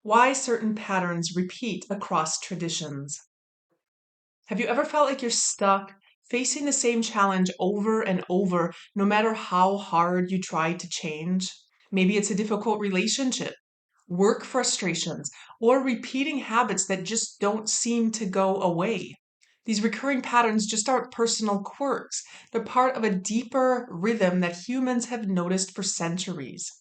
Why certain patterns repeat across traditions. Have you ever felt like you're stuck, facing the same challenge over and over, no matter how hard you try to change? Maybe it's a difficult relationship, work frustrations, or repeating habits that just don't seem to go away. These recurring patterns just aren't personal quirks. They're part of a deeper rhythm that humans have noticed for centuries.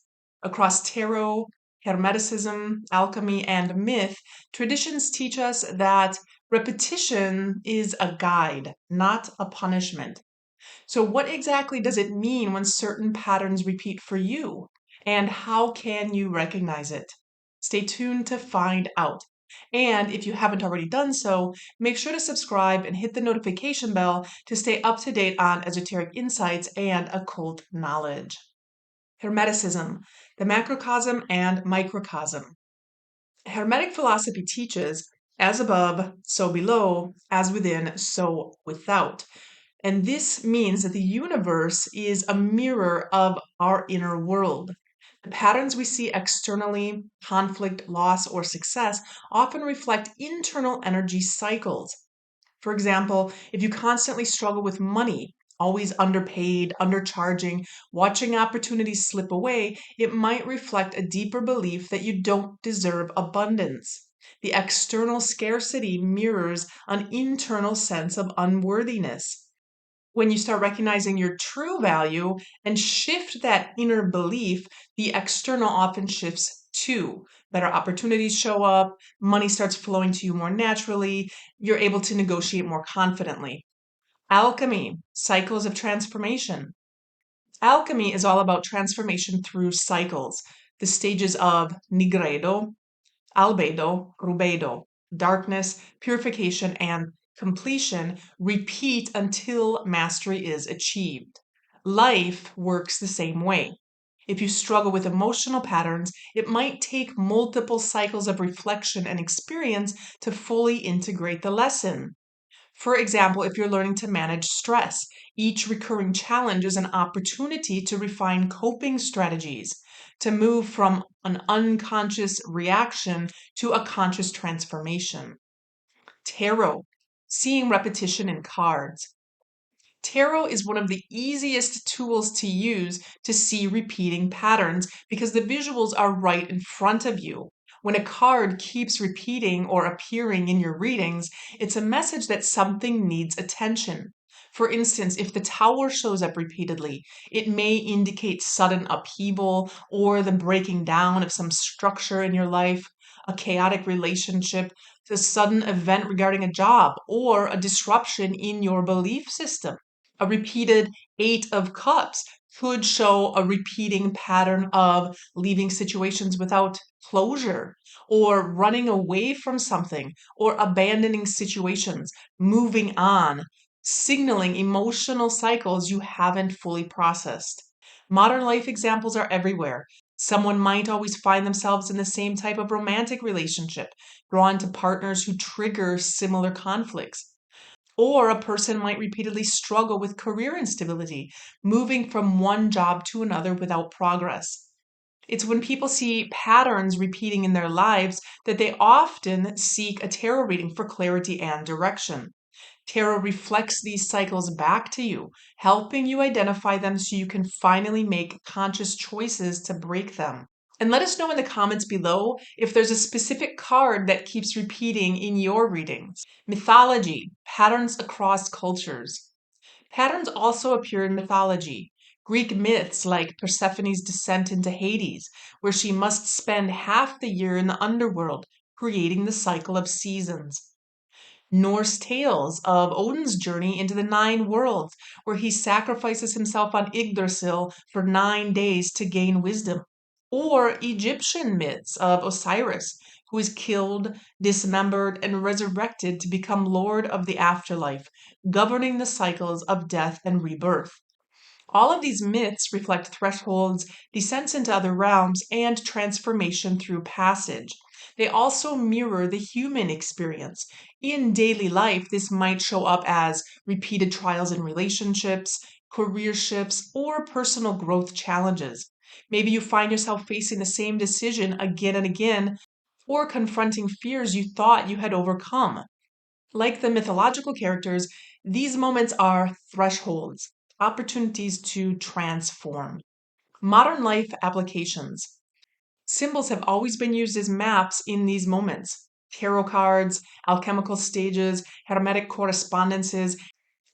Across tarot, Hermeticism, alchemy, and myth, traditions teach us that repetition is a guide, not a punishment. So, what exactly does it mean when certain patterns repeat for you? And how can you recognize it? Stay tuned to find out. And if you haven't already done so, make sure to subscribe and hit the notification bell to stay up to date on esoteric insights and occult knowledge. Hermeticism, the macrocosm and microcosm. Hermetic philosophy teaches, as above, so below, as within, so without. And this means that the universe is a mirror of our inner world. The patterns we see externally, conflict, loss, or success, often reflect internal energy cycles. For example, if you constantly struggle with money, always underpaid, undercharging, watching opportunities slip away, it might reflect a deeper belief that you don't deserve abundance. The external scarcity mirrors an internal sense of unworthiness. When you start recognizing your true value and shift that inner belief, the external often shifts too. Better opportunities show up, money starts flowing to you more naturally, you're able to negotiate more confidently. Alchemy, cycles of transformation. Alchemy is all about transformation through cycles, the stages of nigredo, albedo, rubedo, darkness, purification, and completion repeat until mastery is achieved. Life works the same way. If you struggle with emotional patterns, it might take multiple cycles of reflection and experience to fully integrate the lesson. For example, if you're learning to manage stress, each recurring challenge is an opportunity to refine coping strategies, to move from an unconscious reaction to a conscious transformation. Tarot, seeing repetition in cards. Tarot is one of the easiest tools to use to see repeating patterns because the visuals are right in front of you. When a card keeps repeating or appearing in your readings, it's a message that something needs attention. For instance, if the tower shows up repeatedly, it may indicate sudden upheaval or the breaking down of some structure in your life, a chaotic relationship, a sudden event regarding a job, or a disruption in your belief system. A repeated Eight of Cups could show a repeating pattern of leaving situations without closure, or running away from something, or abandoning situations, moving on, signaling emotional cycles you haven't fully processed. Modern life examples are everywhere. Someone might always find themselves in the same type of romantic relationship, drawn to partners who trigger similar conflicts. Or a person might repeatedly struggle with career instability, moving from one job to another without progress. It's when people see patterns repeating in their lives that they often seek a tarot reading for clarity and direction. Tarot reflects these cycles back to you, helping you identify them so you can finally make conscious choices to break them. And let us know in the comments below if there's a specific card that keeps repeating in your readings. Mythology, patterns across cultures. Patterns also appear in mythology. Greek myths like Persephone's descent into Hades, where she must spend half the year in the underworld, creating the cycle of seasons. Norse tales of Odin's journey into the nine worlds, where he sacrifices himself on Yggdrassil for 9 days to gain wisdom. Or Egyptian myths of Osiris, who is killed, dismembered, and resurrected to become lord of the afterlife, governing the cycles of death and rebirth. All of these myths reflect thresholds, descents into other realms, and transformation through passage. They also mirror the human experience. In daily life, this might show up as repeated trials in relationships, career shifts, or personal growth challenges. Maybe you find yourself facing the same decision again and again, or confronting fears you thought you had overcome. Like the mythological characters, these moments are thresholds, opportunities to transform. Modern life applications. Symbols have always been used as maps in these moments. Tarot cards, alchemical stages, hermetic correspondences,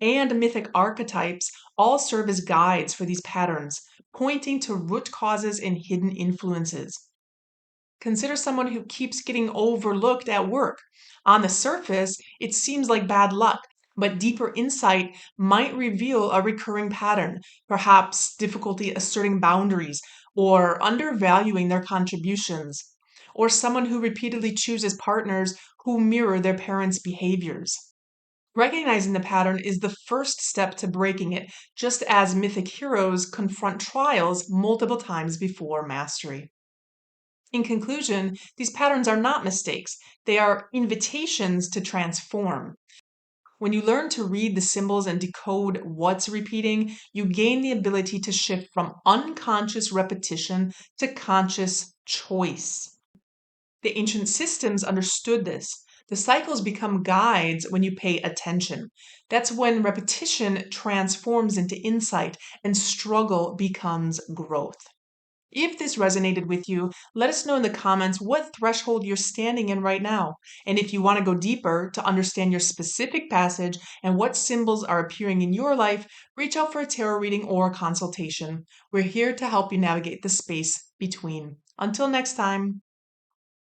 and mythic archetypes all serve as guides for these patterns, pointing to root causes and hidden influences. Consider someone who keeps getting overlooked at work. On the surface, it seems like bad luck, but deeper insight might reveal a recurring pattern, perhaps difficulty asserting boundaries or undervaluing their contributions, or someone who repeatedly chooses partners who mirror their parents' behaviors. Recognizing the pattern is the first step to breaking it, just as mythic heroes confront trials multiple times before mastery. In conclusion, these patterns are not mistakes, they are invitations to transform. When you learn to read the symbols and decode what's repeating, you gain the ability to shift from unconscious repetition to conscious choice. The ancient systems understood this. The cycles become guides when you pay attention. That's when repetition transforms into insight and struggle becomes growth. If this resonated with you, let us know in the comments what threshold you're standing in right now. And if you want to go deeper to understand your specific passage and what symbols are appearing in your life, reach out for a tarot reading or a consultation. We're here to help you navigate the space between. Until next time.